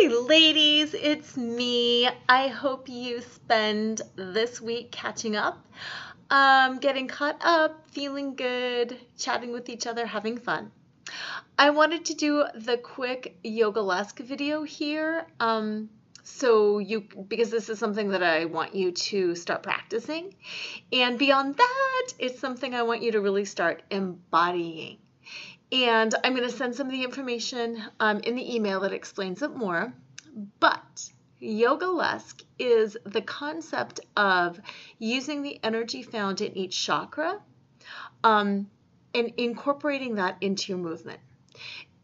Hey ladies, it's me. I hope you spend this week catching up, getting caught up, feeling good, chatting with each other, having fun. I wanted to do the quick Yogalesque video here, because this is something that I want you to start practicing. And beyond that, it's something I want you to really start embodying. And I'm going to send some of the information in the email that explains it more. But Yogalesque is the concept of using the energy found in each chakra and incorporating that into your movement.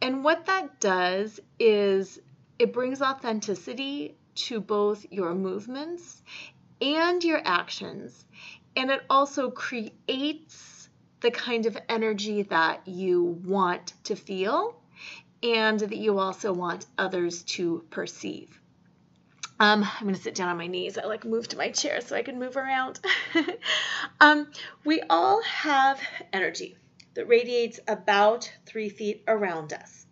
And what that does is it brings authenticity to both your movements and your actions. And it also creates the kind of energy that you want to feel and that you also want others to perceive. I'm going to sit down on my knees. I move to my chair so I can move around. We all have energy that radiates about 3 feet around us.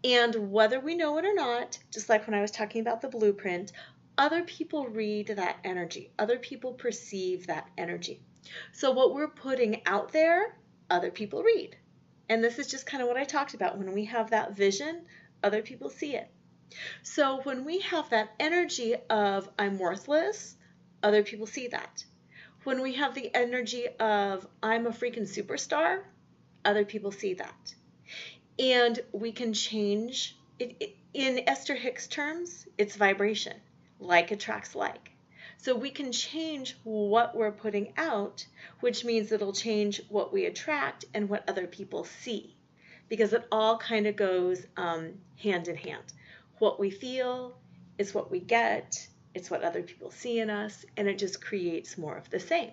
And whether we know it or not, just like when I was talking about the blueprint, other people read that energy. Other people perceive that energy. So what we're putting out there, other people read. And this is just kind of what I talked about. When we have that vision, other people see it. So when we have that energy of I'm worthless, other people see that. When we have the energy of I'm a freaking superstar, other people see that. And we can change it. In Esther Hicks terms, it's vibration. Like attracts like. So we can change what we're putting out, which means it'll change what we attract and what other people see, because it all kind of goes hand in hand. What we feel is what we get. It's what other people see in us, and it just creates more of the same.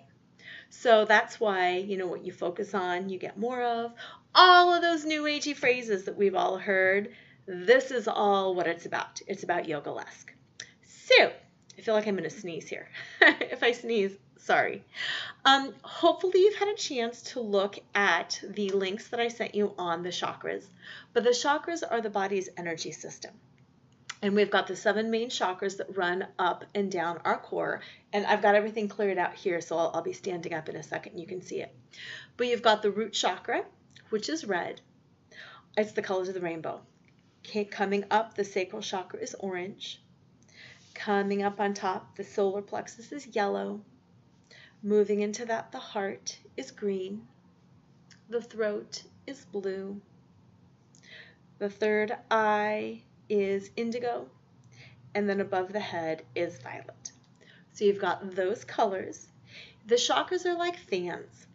So that's why, what you focus on, you get more of. All of those new agey phrases that we've all heard, this is all what it's about. It's about Yogalesque. So, I feel like I'm going to sneeze here. If I sneeze, sorry. Hopefully you've had a chance to look at the links that I sent you on the chakras. But the chakras are the body's energy system. And we've got the 7 main chakras that run up and down our core. And I've got everything cleared out here, so I'll be standing up in a second and you can see it. But you've got the root chakra, which is red. It's the colors of the rainbow. Okay, coming up, the sacral chakra is orange. Coming up on top, the solar plexus is yellow. Moving into that, the heart is green. The throat is blue. The third eye is indigo. And then above the head is violet. So you've got those colors. The chakras are like fans.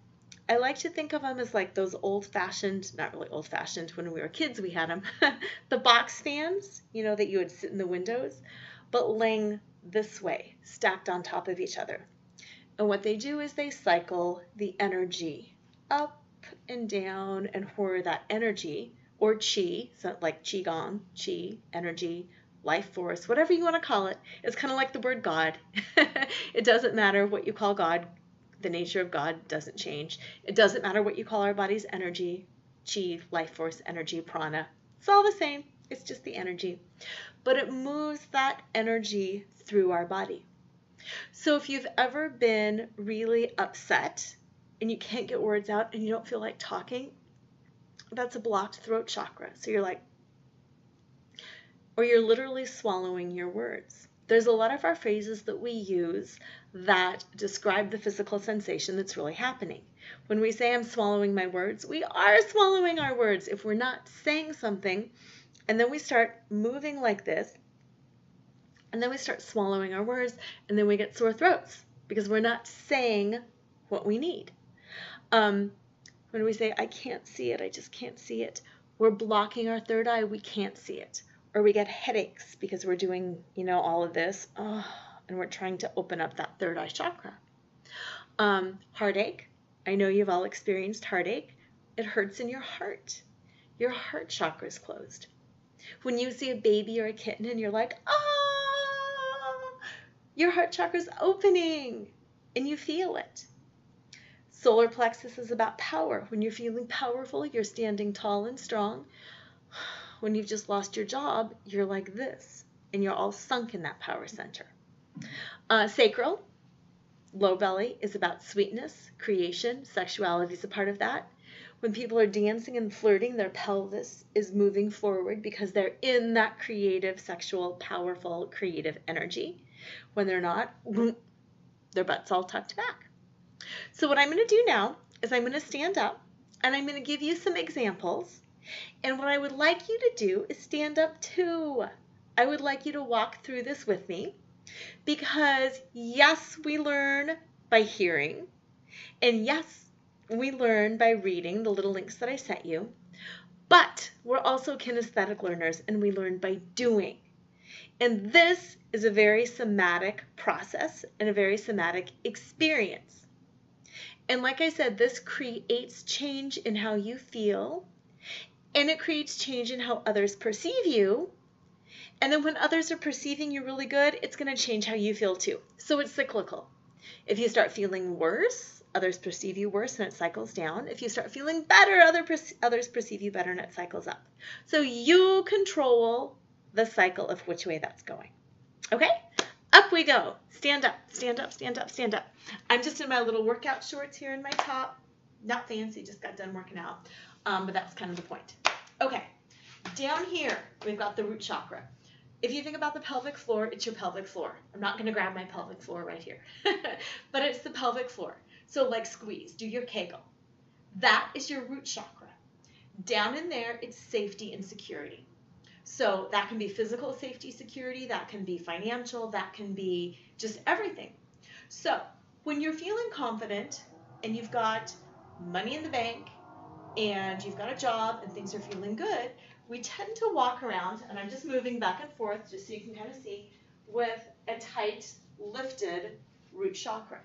I like to think of them as like those old-fashioned, not really old-fashioned, when we were kids we had them, the box fans, that you would sit in the windows, but laying this way, stacked on top of each other. And what they do is they cycle the energy up and down, and where that energy, or chi, so like qigong, chi, energy, life force, whatever you want to call it, it's kind of like the word God. It doesn't matter what you call God. The nature of God doesn't change. It doesn't matter what you call our body's energy, chi, life force, energy, prana. It's all the same. It's just the energy. But it moves that energy through our body. So if you've ever been really upset and you can't get words out and you don't feel like talking, that's a blocked throat chakra. So you're like, or you're literally swallowing your words. There's a lot of our phrases that we use that describe the physical sensation that's really happening. When we say I'm swallowing my words, we are swallowing our words. If we're not saying something, and then we start moving like this, and then we start swallowing our words, and then we get sore throats because we're not saying what we need. When we say, I can't see it, I just can't see it, we're blocking our third eye, we can't see it. Or we get headaches because we're doing, all of this, and we're trying to open up that third eye chakra. Heartache. I know you've all experienced heartache. It hurts in your heart. Your heart chakra is closed. When you see a baby or a kitten and you're like, your heart chakra is opening and you feel it. Solar plexus is about power. When you're feeling powerful, you're standing tall and strong. When you've just lost your job, you're like this. and you're all sunk in that power center. Sacral, low belly, is about sweetness, creation, sexuality is a part of that. When people are dancing and flirting, their pelvis is moving forward because they're in that creative, sexual, powerful, creative energy. When they're not, their butt's all tucked back. So what I'm going to do now is I'm going to stand up and I'm going to give you some examples. And what I would like you to do is stand up too. I would like you to walk through this with me because yes, we learn by hearing, and yes, we learn by reading the little links that I sent you, but we're also kinesthetic learners and we learn by doing. And this is a very somatic process and a very somatic experience. And like I said, this creates change in how you feel, and it creates change in how others perceive you. And then when others are perceiving you really good, it's going to change how you feel too. So it's cyclical. If you start feeling worse, others perceive you worse and it cycles down. If you start feeling better, others perceive you better and it cycles up. So you control the cycle of which way that's going. Okay? Up we go. Stand up, stand up, stand up, stand up. I'm just in my little workout shorts here in my top. Not fancy, just got done working out. But that's kind of the point. Okay. Down here, we've got the root chakra. If you think about the pelvic floor, it's your pelvic floor. I'm not going to grab my pelvic floor right here. But it's the pelvic floor. So like squeeze, do your Kegel. That is your root chakra. Down in there, it's safety and security. So that can be physical safety, security, that can be financial, that can be just everything. So when you're feeling confident and you've got money in the bank and you've got a job and things are feeling good, we tend to walk around, and I'm just moving back and forth just so you can kind of see, with a tight, lifted root chakra.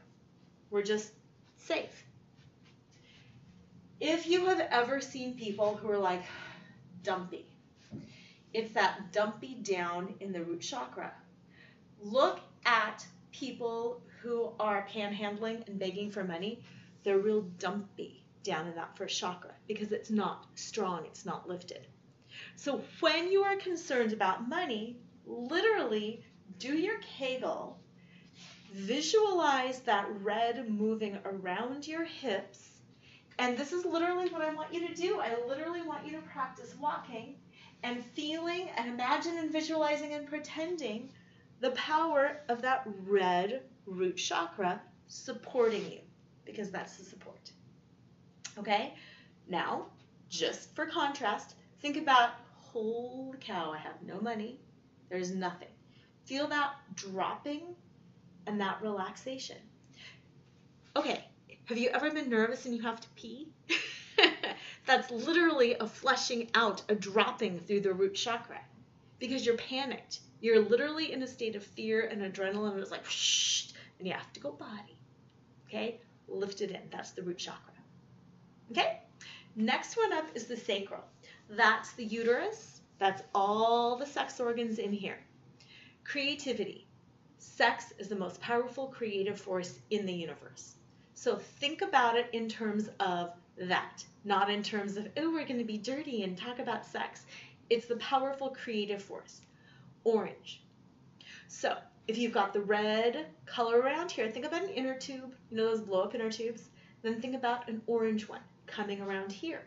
We're just safe. If you have ever seen people who are like dumpy, it's that dumpy down in the root chakra. Look at people who are panhandling and begging for money. They're real dumpy down in that first chakra because it's not strong, it's not lifted. So when you are concerned about money, literally do your Kegel, visualize that red moving around your hips, and this is literally what I want you to do. I literally want you to practice walking and feeling and imagine and visualizing and pretending the power of that red root chakra supporting you, because that's the support. Okay? Now, just for contrast, think about, holy cow, I have no money. There's nothing. Feel that dropping and that relaxation. Okay, have you ever been nervous and you have to pee? That's literally a flushing out, a dropping through the root chakra because you're panicked. You're literally in a state of fear and adrenaline, and it's like, shh, and you have to go body. Okay, lift it in. That's the root chakra. Okay, next one up is the sacral. That's the uterus. That's all the sex organs in here. Creativity. Sex is the most powerful creative force in the universe. So think about it in terms of that, not in terms of, oh, we're going to be dirty and talk about sex. It's the powerful creative force. Orange. So if you've got the red color around here, think about an inner tube, you know those blow-up inner tubes? Then think about an orange one coming around here.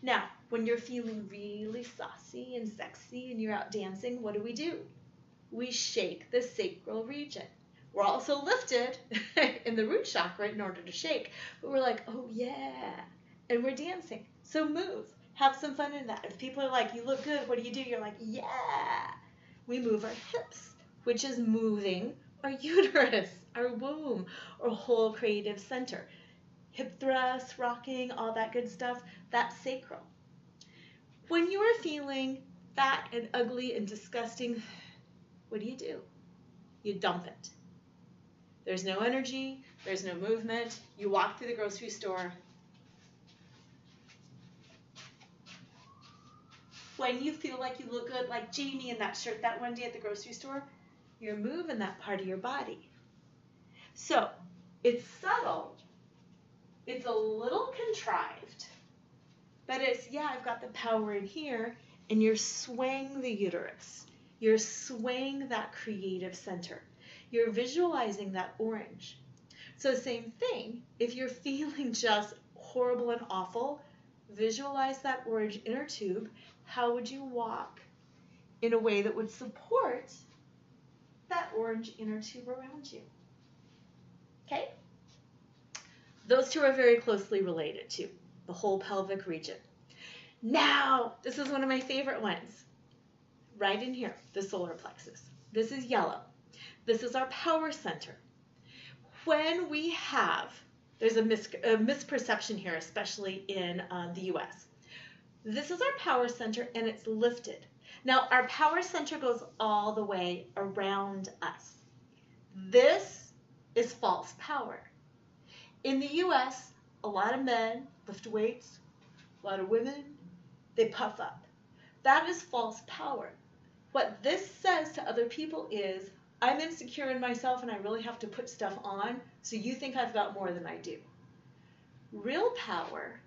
Now, when you're feeling really saucy and sexy and you're out dancing, what do? We shake the sacral region. We're also lifted in the root chakra in order to shake, but we're like, oh yeah, and we're dancing. So move, have some fun in that. If people are like, you look good, what do? You're like, yeah. We move our hips, which is moving our uterus, our womb, our whole creative center. Hip thrusts, rocking, all that good stuff, that's sacral. When you are feeling fat and ugly and disgusting, what do? You dump it. There's no energy, there's no movement. You walk through the grocery store. When you feel like you look good, like Jamie in that shirt that one day at the grocery store, you're moving that part of your body. So it's subtle, it's a little contrived, but it's, yeah, I've got the power in here, and you're swaying the uterus. You're swaying that creative center. You're visualizing that orange. So same thing, if you're feeling just horrible and awful, visualize that orange inner tube. How would you walk in a way that would support that orange inner tube around you? Okay? Those two are very closely related to the whole pelvic region. Now, this is one of my favorite ones. Right in here, the solar plexus. This is yellow. This is our power center. When we have, there's a misperception here, especially in the US. This is our power center and it's lifted. Now, our power center goes all the way around us. This is false power. In the US, a lot of men lift weights, a lot of women, they puff up. That is false power. What this says to other people is, I'm insecure in myself and I really have to put stuff on, so you think I've got more than I do. Real power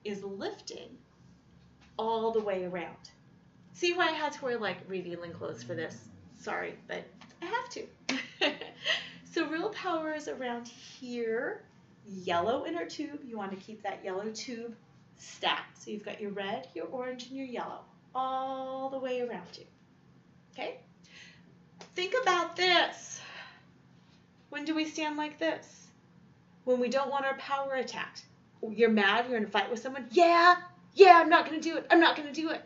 is lifting all the way around. See why I had to wear like revealing clothes for this? Sorry, but I have to. So real power is around here, yellow inner tube. You want to keep that yellow tube stacked. So you've got your red, your orange, and your yellow all the way around you. Okay? Think about this. When do we stand like this? When we don't want our power attacked. You're mad, you're in a fight with someone. Yeah, I'm not going to do it. I'm not going to do it.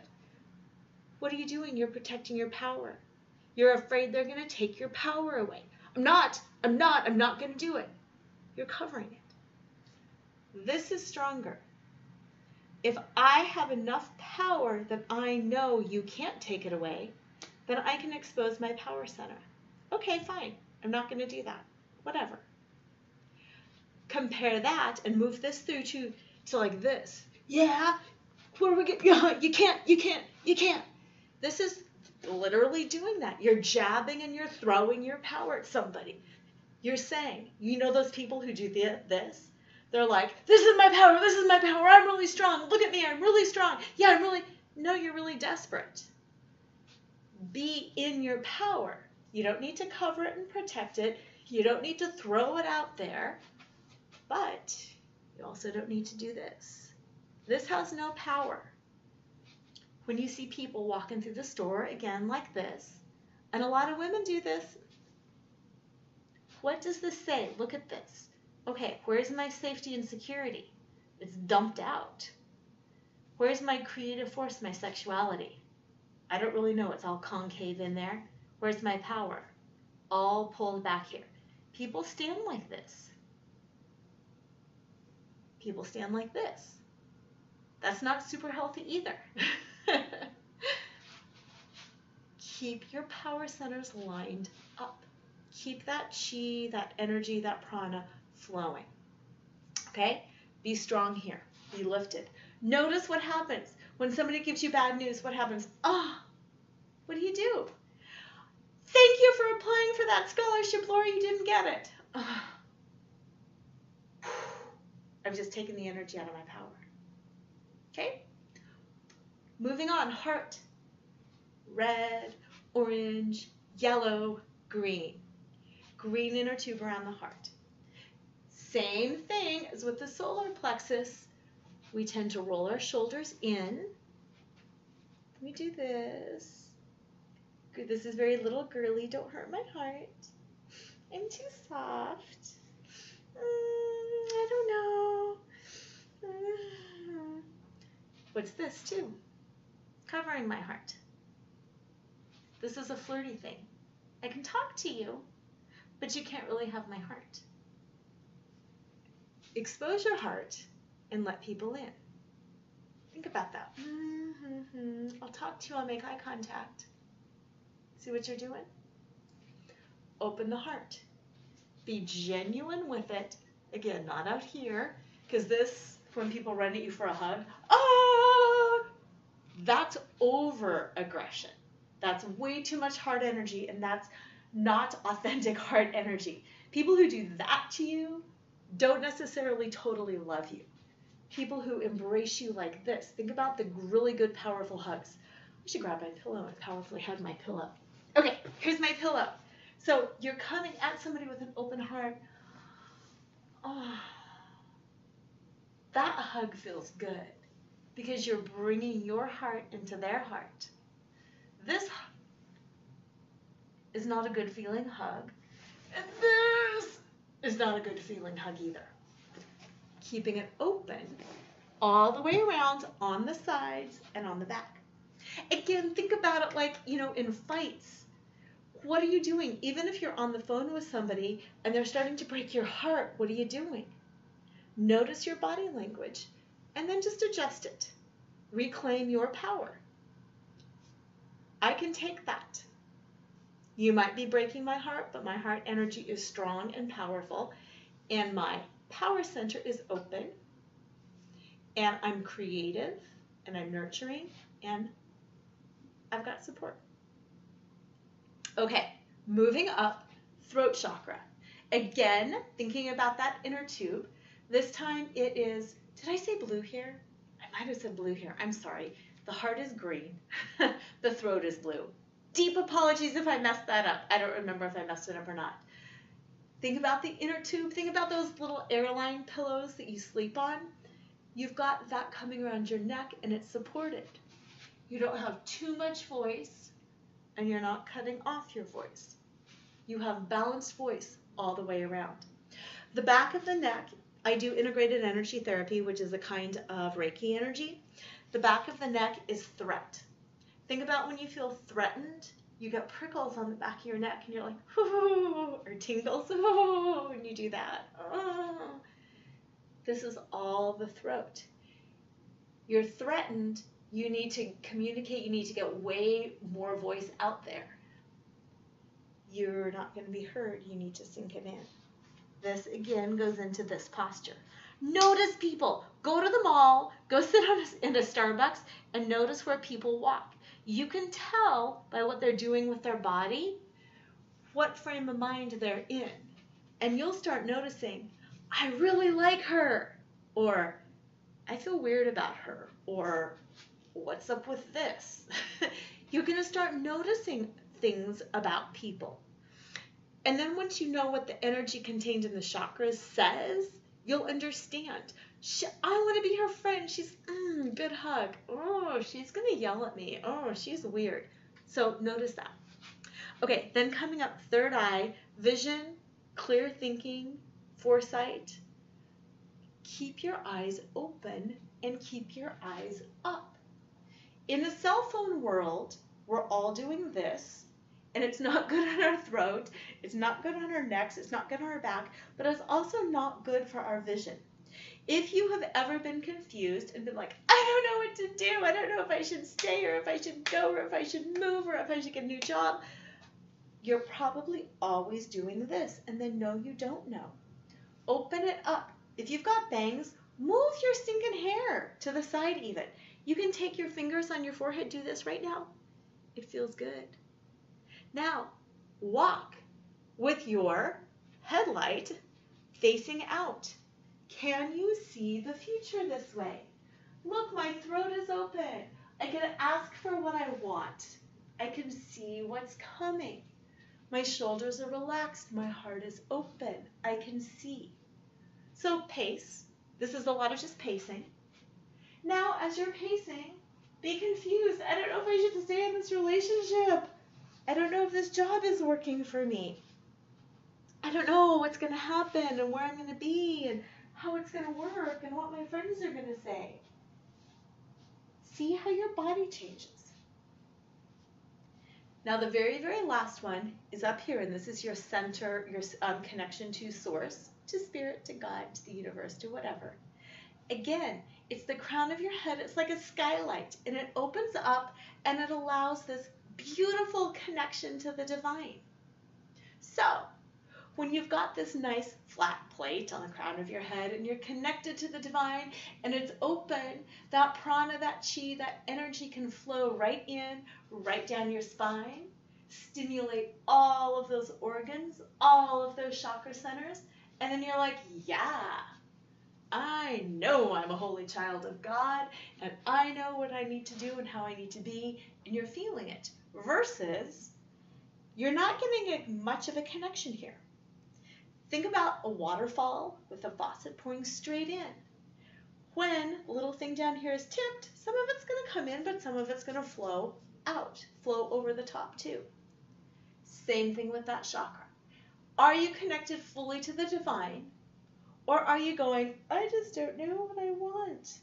What are you doing? You're protecting your power. You're afraid they're going to take your power away. I'm not going to do it. You're covering it. This is stronger. If I have enough power that I know you can't take it away, then I can expose my power center. Okay, fine. I'm not going to do that. Whatever. Compare that and move this through to like this. Yeah, where are we getting? You can't. This is literally doing that. You're jabbing and you're throwing your power at somebody. You're saying, you know those people who do this? They're like, this is my power, I'm really strong. Look at me, I'm really strong. Yeah, no, you're really desperate. Be in your power. You don't need to cover it and protect it. You don't need to throw it out there. But you also don't need to do this. This has no power. When you see people walking through the store, again, like this, and a lot of women do this, what does this say? Look at this. Okay, where's my safety and security? It's dumped out. Where's my creative force, my sexuality? I don't really know. It's all concave in there. Where's my power? All pulled back here. People stand like this. People stand like this. That's not super healthy either. Keep your power centers lined up. Keep that chi, that energy, that prana flowing. Okay? Be strong here. Be lifted. Notice what happens. When somebody gives you bad news, what happens? What do you do? Thank you for applying for that scholarship, Lora. You didn't get it. I've just taken the energy out of my power. Okay? Moving on. Heart. Red, orange, yellow, green. Green inner tube around the heart. Same thing as with the solar plexus. We tend to roll our shoulders in. We do this. Good. This is very little girly. Don't hurt my heart. I'm too soft. I don't know. What's this too? Covering my heart. This is a flirty thing. I can talk to you, but you can't really have my heart. Expose your heart and let people in. Think about that. I'll talk to you, I'll make eye contact. See what you're doing? Open the heart. Be genuine with it. Again, not out here, because this, when people run at you for a hug, that's over-aggression. That's way too much heart energy, and that's not authentic heart energy. People who do that to you don't necessarily totally love you. People who embrace you like this. Think about the really good, powerful hugs. I should grab my pillow and powerfully hug my pillow. Okay, here's my pillow. So you're coming at somebody with an open heart. Oh, that hug feels good because you're bringing your heart into their heart. This is not a good feeling hug, and this is not a good feeling hug either. Keeping it open all the way around on the sides and on the back. Again, think about it like, in fights. What are you doing? Even if you're on the phone with somebody and they're starting to break your heart, what are you doing? Notice your body language and then just adjust it. Reclaim your power. I can take that. You might be breaking my heart, but my heart energy is strong and powerful, and my power center is open, and I'm creative, and I'm nurturing, and I've got support. Okay, moving up, throat chakra. Again, thinking about that inner tube. This time it is, did I say blue here? I might have said blue here. I'm sorry. The heart is green. The throat is blue. Deep apologies if I messed that up. I don't remember if I messed it up or not. Think about the inner tube. Think about those little airline pillows that you sleep on. You've got that coming around your neck and it's supported. You don't have too much voice and you're not cutting off your voice. You have balanced voice all the way around. The back of the neck, I do integrated energy therapy, which is a kind of Reiki energy. The back of the neck is threat. Think about when you feel threatened, you get prickles on the back of your neck and you're like, whoo, or tingles, whoo, and you do that. Oh. This is all the throat. You're threatened, you need to communicate, you need to get way more voice out there. You're not going to be heard, you need to sink it in. This again goes into this posture. Notice people. Go to the mall, go sit in a Starbucks and notice where people walk. You can tell by what they're doing with their body what frame of mind they're in. And you'll start noticing, I really like her, or I feel weird about her, or what's up with this? You're going to start noticing things about people. And then once you know what the energy contained in the chakras says, you'll understand. I want to be her friend. She's, good hug. Oh, she's going to yell at me. Oh, she's weird. So notice that. Okay, then coming up, third eye, vision, clear thinking, foresight. Keep your eyes open and keep your eyes up. In the cell phone world, we're all doing this. And it's not good on our throat, it's not good on our necks, it's not good on our back, but it's also not good for our vision. If you have ever been confused and been like, I don't know what to do, I don't know if I should stay or if I should go or if I should move or if I should get a new job, you're probably always doing this, and then no, you don't know. Open it up. If you've got bangs, move your stinking hair to the side even. You can take your fingers on your forehead, do this right now. It feels good. Now, walk with your headlight facing out. Can you see the future this way? Look, my throat is open. I can ask for what I want. I can see what's coming. My shoulders are relaxed. My heart is open. I can see. So pace. This is a lot of just pacing. Now, as you're pacing, be confused. I don't know if I should stay in this relationship. I don't know if this job is working for me. I don't know what's going to happen and where I'm going to be and how it's going to work and what my friends are going to say. See how your body changes. Now the very, very last one is up here, and this is your center, your connection to source, to spirit, to God, to the universe, to whatever. Again, it's the crown of your head. It's like a skylight, and it opens up and it allows this beautiful connection to the divine. So, when you've got this nice flat plate on the crown of your head and you're connected to the divine and it's open, that prana, that chi, that energy can flow right in, right down your spine, stimulate all of those organs, all of those chakra centers, and then you're like, yeah, I know I'm a holy child of God, and I know what I need to do and how I need to be, and you're feeling it. Versus you're not getting much of a connection here. Think about a waterfall with a faucet pouring straight in. When the little thing down here is tipped, some of it's going to come in, but some of it's going to flow out, flow over the top too. Same thing with that chakra. Are you connected fully to the divine, or are you going, I just don't know what I want?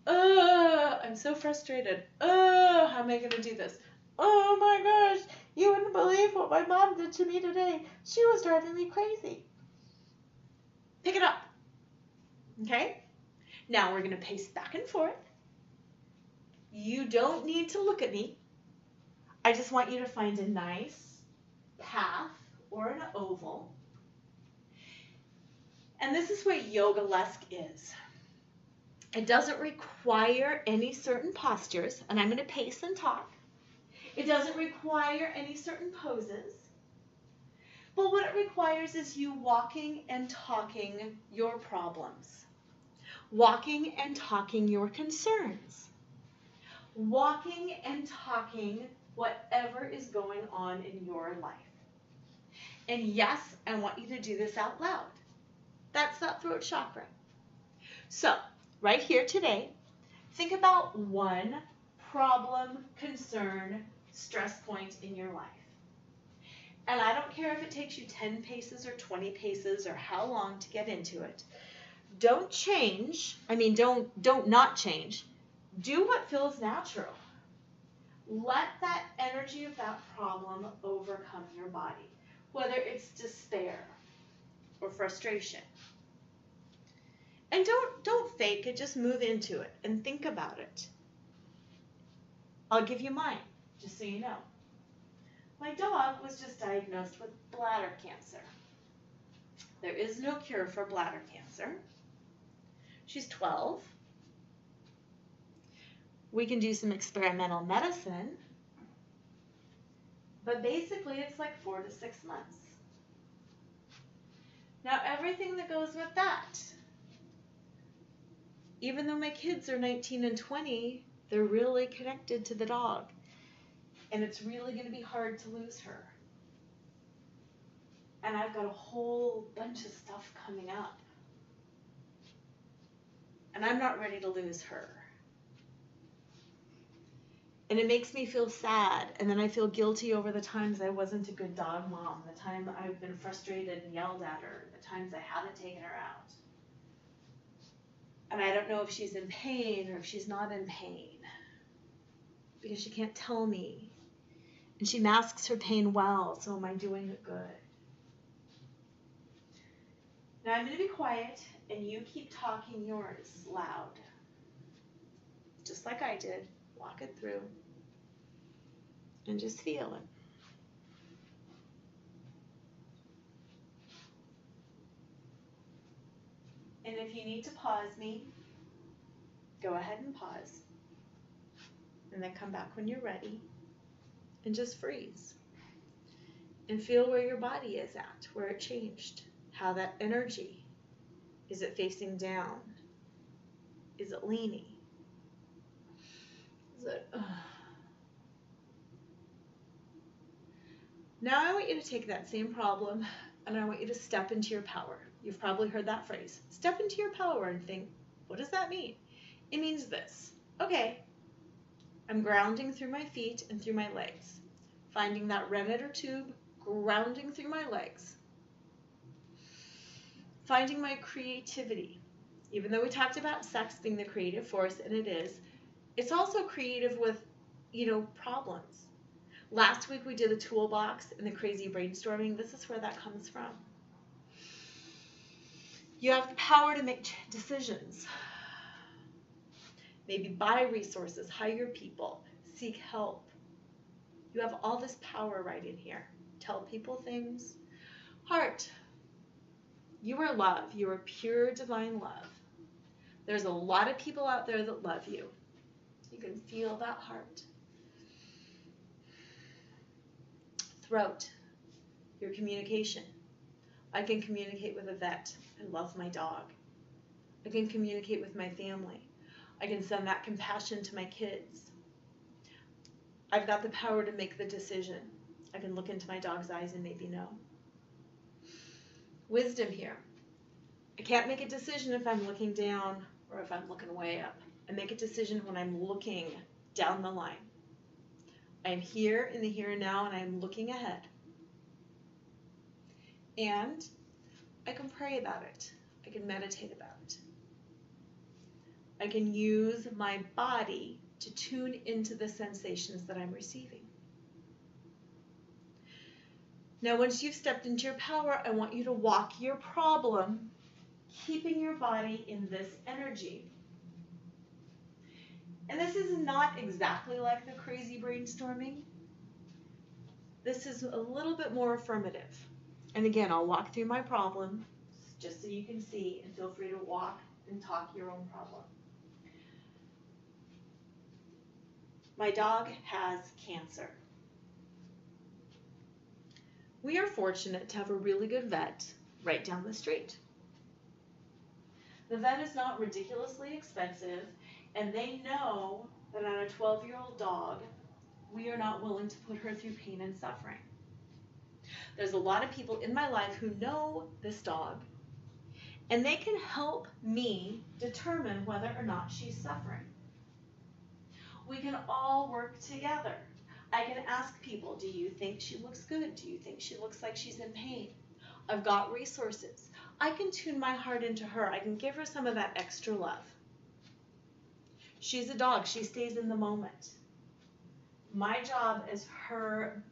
I'm so frustrated. How am I going to do this? Oh my gosh, you wouldn't believe what my mom did to me today. She was driving me crazy. Pick it up. Okay? Now we're going to pace back and forth. You don't need to look at me. I just want you to find a nice path or an oval. And this is what Yogalesque is. It doesn't require any certain postures, and I'm going to pace and talk. It doesn't require any certain poses. But what it requires is you walking and talking your problems. Walking and talking your concerns. Walking and talking whatever is going on in your life. And yes, I want you to do this out loud. That's that throat chakra. So, right here today, think about one problem, concern, stress point in your life. And I don't care if it takes you 10 paces or 20 paces or how long to get into it. Don't change. Don't not change. Do what feels natural. Let that energy of that problem overcome your body, whether it's despair or frustration. And don't fake it, just move into it and think about it. I'll give you mine, just so you know. My dog was just diagnosed with bladder cancer. There is no cure for bladder cancer. She's 12. We can do some experimental medicine, but basically it's like 4 to 6 months. Now everything that goes with that, even though my kids are 19 and 20, they're really connected to the dog. And it's really going to be hard to lose her. And I've got a whole bunch of stuff coming up. And I'm not ready to lose her. And it makes me feel sad. And then I feel guilty over the times I wasn't a good dog mom, the time I've been frustrated and yelled at her, the times I haven't taken her out. And I don't know if she's in pain or if she's not in pain, because she can't tell me. And she masks her pain well, so am I doing it good? Now I'm going to be quiet, and you keep talking yours loud. Just like I did. Walk it through. And just feel it. And if you need to pause me, go ahead and pause. And then come back when you're ready. And just freeze. And feel where your body is at, where it changed. How that energy. Is it facing down? Is it leaning? Is it... Now I want you to take that same problem and I want you to step into your power. You've probably heard that phrase. Step into your power and think, what does that mean? It means this. Okay, I'm grounding through my feet and through my legs. Finding that red inner tube, grounding through my legs. Finding my creativity. Even though we talked about sex being the creative force, and it is, it's also creative with, problems. Last week we did the toolbox and the crazy brainstorming. This is where that comes from. You have the power to make decisions. Maybe buy resources, hire people, seek help. You have all this power right in here. Tell people things. Heart. You are love. You are pure divine love. There's a lot of people out there that love you. You can feel that heart. Throat. Your communication. I can communicate with a vet. I love my dog. I can communicate with my family. I can send that compassion to my kids. I've got the power to make the decision. I can look into my dog's eyes and maybe know. Wisdom here. I can't make a decision if I'm looking down or if I'm looking way up. I make a decision when I'm looking down the line. I'm here in the here and now, and I'm looking ahead. And I can pray about it. I can meditate about it. I can use my body to tune into the sensations that I'm receiving. Now, once you've stepped into your power, I want you to walk your problem, keeping your body in this energy. And this is not exactly like the crazy brainstorming. This is a little bit more affirmative. And again, I'll walk through my problem just so you can see, and feel free to walk and talk your own problem. My dog has cancer. We are fortunate to have a really good vet right down the street. The vet is not ridiculously expensive, and they know that on a 12-year-old dog, we are not willing to put her through pain and suffering. There's a lot of people in my life who know this dog, and they can help me determine whether or not she's suffering. We can all work together. I can ask people, do you think she looks good? Do you think she looks like she's in pain? I've got resources. I can tune my heart into her. I can give her some of that extra love. She's a dog. She stays in the moment. My job as her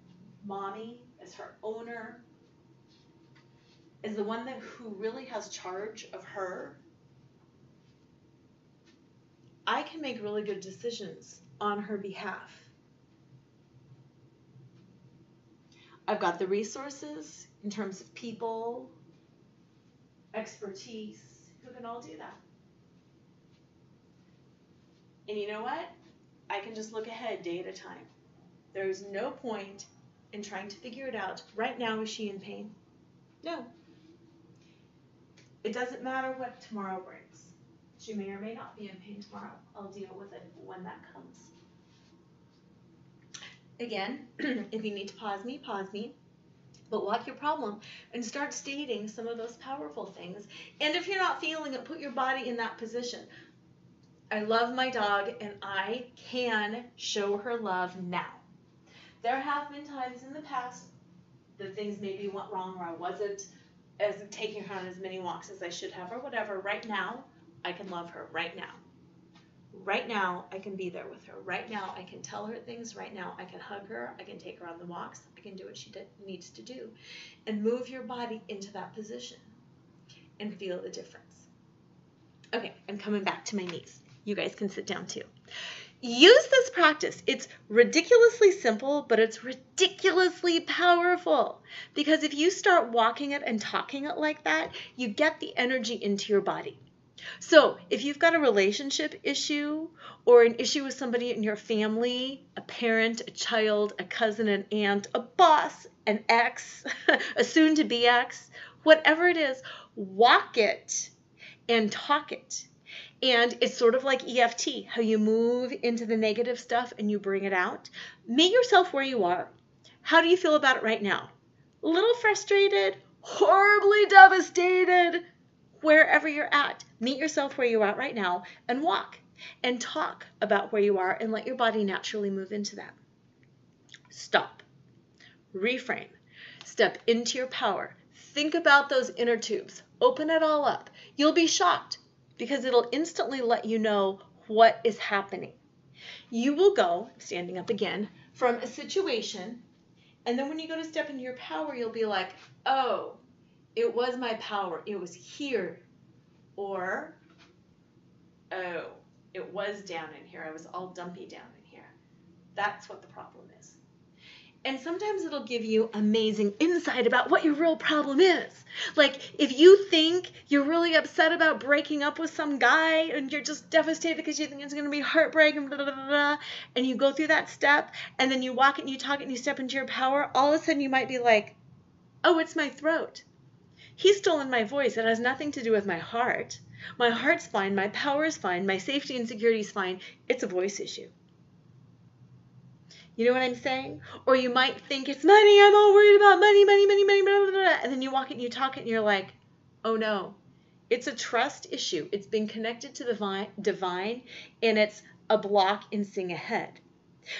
mommy, as her owner, as the one who really has charge of her, I can make really good decisions on her behalf. I've got the resources in terms of people, expertise, who can all do that. And you know what? I can just look ahead day at a time. There's no point in trying to figure it out. Right now, is she in pain? No. It doesn't matter what tomorrow brings. She may or may not be in pain tomorrow. I'll deal with it when that comes. Again, if you need to pause me, but walk your problem and start stating some of those powerful things. And if you're not feeling it, put your body in that position. I love my dog, and I can show her love now. There have been times in the past that things maybe went wrong, or I wasn't taking her on as many walks as I should have, or whatever. Right now, I can love her. Right now. Right now, I can be there with her. Right now, I can tell her things. Right now, I can hug her. I can take her on the walks. I can do what she needs to do. And move your body into that position and feel the difference. Okay, I'm coming back to my knees. You guys can sit down too. Use this practice. It's ridiculously simple, but it's ridiculously powerful. Because if you start walking it and talking it like that, you get the energy into your body. So if you've got a relationship issue or an issue with somebody in your family, a parent, a child, a cousin, an aunt, a boss, an ex, a soon-to-be ex, whatever it is, walk it and talk it. And it's sort of like EFT, how you move into the negative stuff and you bring it out. Meet yourself where you are. How do you feel about it right now? A little frustrated, horribly devastated, wherever you're at. Meet yourself where you're at right now and walk and talk about where you are and let your body naturally move into that. Stop. Reframe. Step into your power. Think about those inner tubes. Open it all up. You'll be shocked because it'll instantly let you know what is happening. You will go, standing up again, from a situation, and then when you go to step into your power, you'll be like, oh, it was my power. It was here. Or, oh, it was down in here. I was all dumpy down in here. That's what the problem is. And sometimes it'll give you amazing insight about what your real problem is. Like if you think you're really upset about breaking up with some guy and you're just devastated because you think it's going to be heartbreak and blah, blah, blah, blah, and you go through that step and then you walk it and you talk it and you step into your power, all of a sudden you might be like, oh, it's my throat. He's stolen my voice. It has nothing to do with my heart. My heart's fine. My power is fine. My safety and security is fine. It's a voice issue. You know what I'm saying? Or you might think it's money. I'm all worried about money, money, money, money, blah, blah, blah. And then you walk it and you talk it and you're like, oh no, it's a trust issue. It's been connected to the divine and it's a block in seeing ahead.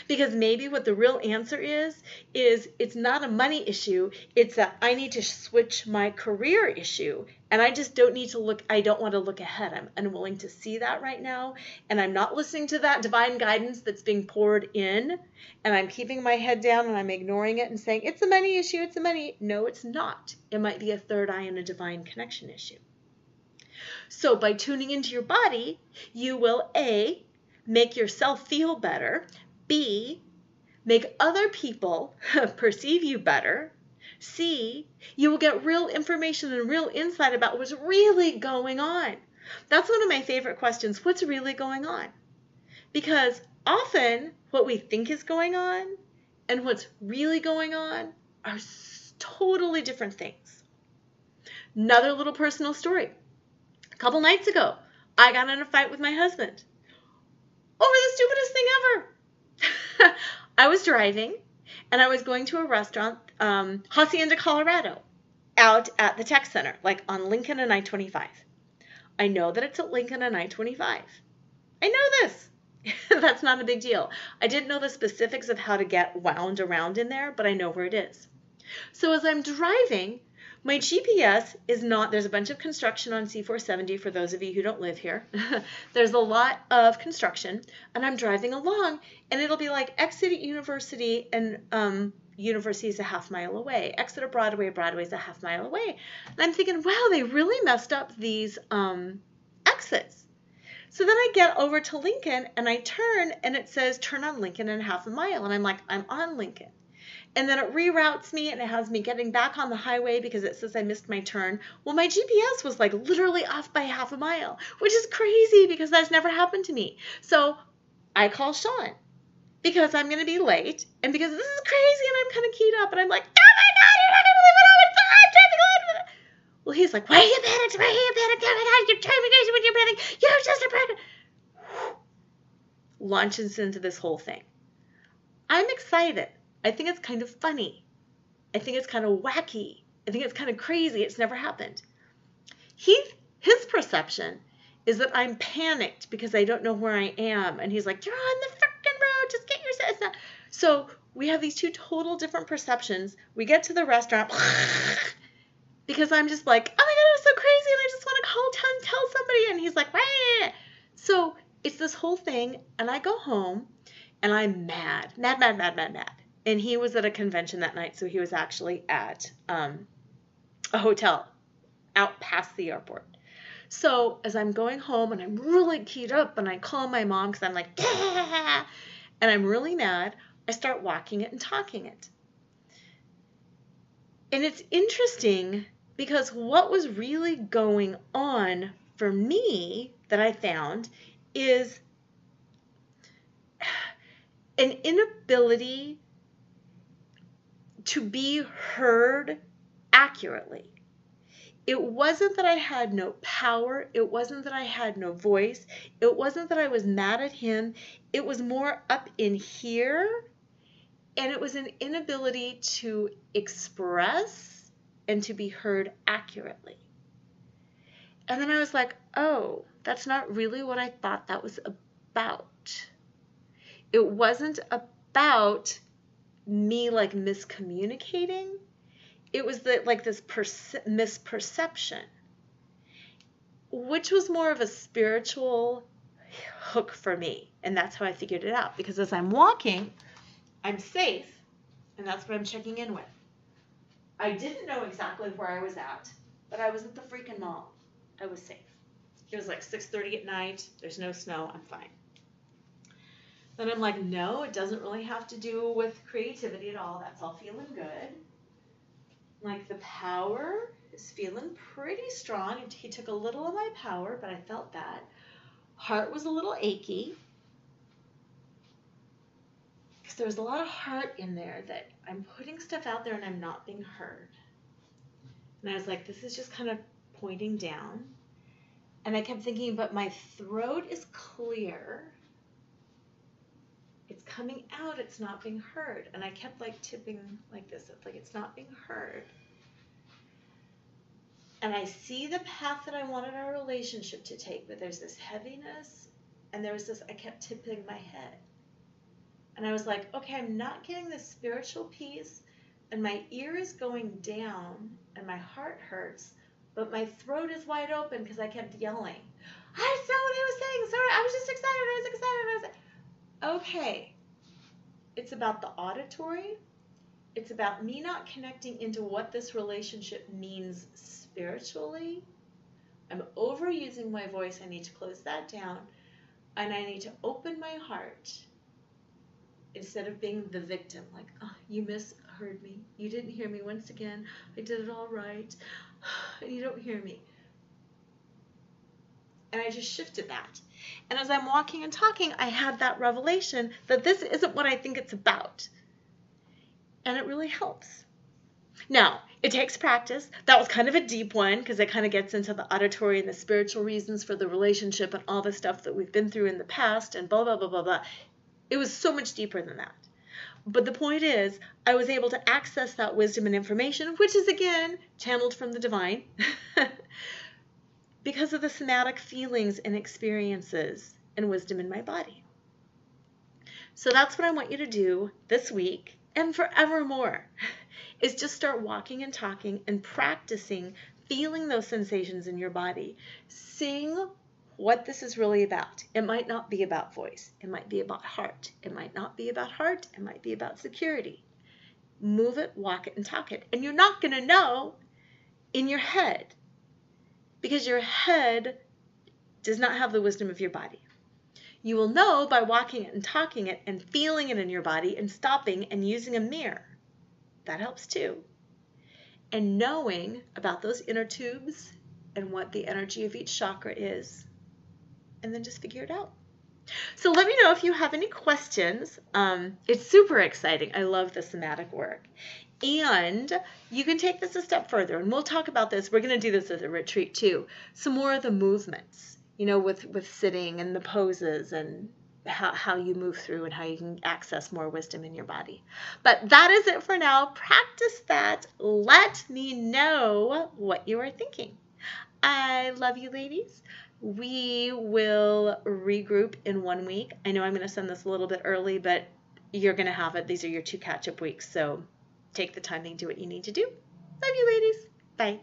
Because maybe what the real answer is it's not a money issue. It's that I need to switch my career issue. And I just don't need to look, I don't want to look ahead. I'm unwilling to see that right now. And I'm not listening to that divine guidance that's being poured in. And I'm keeping my head down and I'm ignoring it and saying, it's a money issue, it's a money. No, it's not. It might be a third eye and a divine connection issue. So by tuning into your body, you will A, make yourself feel better. B, make other people perceive you better. C, you will get real information and real insight about what's really going on. That's one of my favorite questions. What's really going on? Because often what we think is going on and what's really going on are totally different things. Another little personal story. A couple nights ago, I got in a fight with my husband over the stupidest thing ever. I was driving and I was going to a restaurant, Hacienda, Colorado, out at the tech center, like on Lincoln and I-25. I know that it's at Lincoln and I-25. I know this. That's not a big deal. I didn't know the specifics of how to get wound around in there, but I know where it is. So as I'm driving, my GPS is not, there's a bunch of construction on C470 for those of you who don't live here. There's a lot of construction and I'm driving along and it'll be like exit at University and University is a half mile away. Exit at Broadway, Broadway's a half mile away. And I'm thinking, wow, they really messed up these exits. So then I get over to Lincoln and I turn and it says turn on Lincoln in half a mile. And I'm like, I'm on Lincoln. And then it reroutes me and it has me getting back on the highway because it says I missed my turn. Well, my GPS was like literally off by half a mile, which is crazy because that's never happened to me. So I call Sean because I'm going to be late and because this is crazy and I'm kind of keyed up and I'm like, oh my God, you're not going to believe what I'm traffic. Well, he's like, why are you panicked? Why are you panicked? Oh my God, you're driving crazy when you're panicked. You're just a panic. Launches into this whole thing. I'm excited. I think it's kind of funny. I think it's kind of wacky. I think it's kind of crazy. It's never happened. His perception is that I'm panicked because I don't know where I am. And he's like, you're on the freaking road. Just get yourself. So we have these two total different perceptions. We get to the restaurant because I'm just like, oh my God, I'm so crazy. And I just want to call and tell somebody. And he's like, wah. So it's this whole thing. And I go home and I'm mad. And he was at a convention that night, so he was actually at a hotel out past the airport. So as I'm going home and I'm really keyed up and I call my mom because I'm like, yeah, and I'm really mad, I start walking it and talking it. And it's interesting because what was really going on for me that I found is an inability to be heard accurately. It wasn't that I had no power. It wasn't that I had no voice. It wasn't that I was mad at him. It was more up in here. And it was an inability to express and to be heard accurately. And then I was like, oh, that's not really what I thought that was about. It wasn't about me like miscommunicating. It was like this misperception, which was more of a spiritual hook for me. And that's how I figured it out. Because as I'm walking, I'm safe. And that's what I'm checking in with. I didn't know exactly where I was at, but I was at the freaking mall. I was safe. It was like 6:30 at night. There's no snow. I'm fine. Then I'm like, no, it doesn't really have to do with creativity at all. That's all feeling good. Like the power is feeling pretty strong. He took a little of my power, but I felt that. Heart was a little achy. Because there was a lot of heart in there that I'm putting stuff out there and I'm not being heard. And I was like, this is just kind of pointing down. And I kept thinking, but my throat is clear. It's coming out, it's not being heard. And I kept like tipping like this. It's like it's not being heard. And I see the path that I wanted our relationship to take, but there's this heaviness, and there was this, I kept tipping my head. And I was like, okay, I'm not getting this spiritual peace, and my ear is going down, and my heart hurts, but my throat is wide open because I kept yelling. I saw what he was saying. Sorry, I was just excited. I was excited. Okay. It's about the auditory. It's about me not connecting into what this relationship means spiritually. I'm overusing my voice. I need to close that down. And I need to open my heart instead of being the victim. Like, oh, you misheard me. You didn't hear me once again. I did it all right. And you don't hear me. And I just shifted that. And as I'm walking and talking, I had that revelation that this isn't what I think it's about. And it really helps. Now, it takes practice. That was kind of a deep one because it kind of gets into the auditory and the spiritual reasons for the relationship and all the stuff that we've been through in the past and blah, blah, blah, blah, blah. It was so much deeper than that. But the point is, I was able to access that wisdom and information, which is, again, channeled from the divine, because of the somatic feelings and experiences and wisdom in my body. So that's what I want you to do this week and forevermore, is just start walking and talking and practicing feeling those sensations in your body. Seeing what this is really about. It might not be about voice. It might be about heart. It might not be about heart. It might be about security. Move it, walk it, and talk it. And you're not going to know in your head because your head does not have the wisdom of your body. You will know by walking it and talking it and feeling it in your body and stopping and using a mirror. That helps too. And knowing about those inner tubes and what the energy of each chakra is. And then just figure it out. So let me know if you have any questions. It's super exciting. I love the somatic work. And you can take this a step further. And we'll talk about this. We're going to do this at the retreat too. Some more of the movements, you know, with sitting and the poses and how you move through and how you can access more wisdom in your body. But that is it for now. Practice that. Let me know what you are thinking. I love you, ladies. We will regroup in 1 week. I know I'm going to send this a little bit early, but you're going to have it. These are your 2 catch-up weeks, so take the time and do what you need to do. Love you, ladies. Bye.